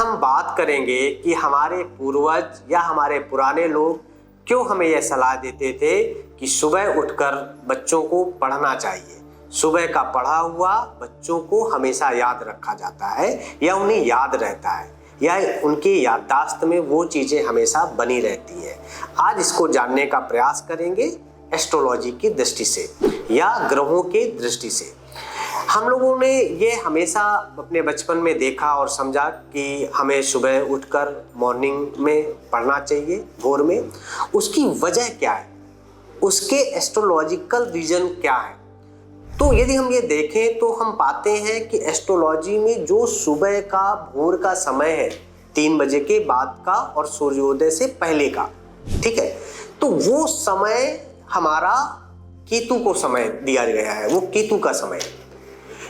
हम बात करेंगे कि हमारे पूर्वज या हमारे पुराने लोग क्यों हमें यह सलाह देते थे कि सुबह उठकर बच्चों को पढ़ना चाहिए। सुबह का पढ़ा हुआ बच्चों को हमेशा याद रखा जाता है या उन्हें याद रहता है या उनकी याददाश्त में वो चीज़ें हमेशा बनी रहती हैं। आज इसको जानने का प्रयास करेंगे एस्ट्रोलॉजी की दृष्टि से या ग्रहों की दृष्टि से। हम लोगों ने ये हमेशा अपने बचपन में देखा और समझा कि हमें सुबह उठकर मॉर्निंग में पढ़ना चाहिए, भोर में। उसकी वजह क्या है, उसके एस्ट्रोलॉजिकल रीजन क्या है। तो यदि हम ये देखें तो हम पाते हैं कि एस्ट्रोलॉजी में जो सुबह का भोर का समय है 3 बजे के बाद का और सूर्योदय से पहले का, ठीक है, तो वो समय हमारा केतु को समय दिया गया है, वो केतु का समय।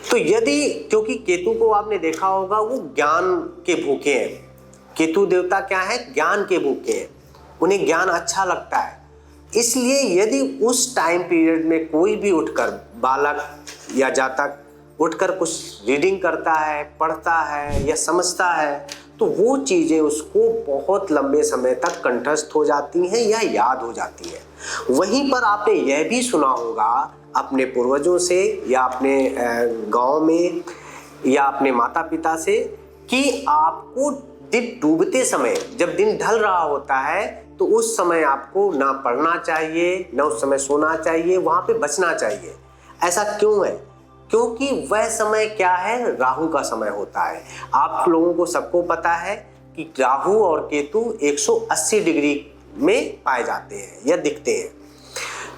तो यदि, क्योंकि केतु को आपने देखा होगा वो ज्ञान के भूखे हैं। केतु देवता क्या है, ज्ञान के भूखे हैं, उन्हें ज्ञान अच्छा लगता है। इसलिए यदि उस टाइम पीरियड में कोई भी उठकर, बालक या जातक उठकर कुछ रीडिंग करता है, पढ़ता है या समझता है, तो वो चीज़ें उसको बहुत लंबे समय तक कंठस्थ हो जाती हैं या याद हो जाती हैं। वहीं पर आपने यह भी सुना होगा अपने पूर्वजों से या अपने गांव में या अपने माता पिता से कि आपको दिन डूबते समय, जब दिन ढल रहा होता है, तो उस समय आपको ना पढ़ना चाहिए, ना उस समय सोना चाहिए, वहाँ पे बचना चाहिए। ऐसा क्यों है? क्योंकि वह समय क्या है, राहु का समय होता है। आप लोगों को सबको पता है कि राहु और केतु 180 डिग्री में पाए जाते हैं या दिखते हैं।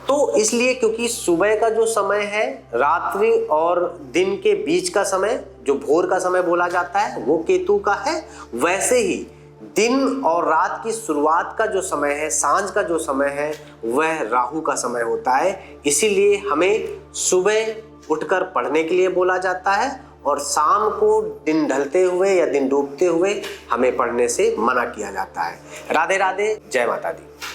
तो इसलिए क्योंकि सुबह का जो समय है, रात्रि और दिन के बीच का समय, जो भोर का समय बोला जाता है, वो केतु का है। वैसे ही दिन और रात की शुरुआत का जो समय है, सांझ का जो समय है, वह राहु का समय होता है। इसीलिए हमें सुबह उठकर पढ़ने के लिए बोला जाता है और शाम को दिन ढलते हुए या दिन डूबते हुए हमें पढ़ने से मना किया जाता है। राधे राधे, जय माता दी।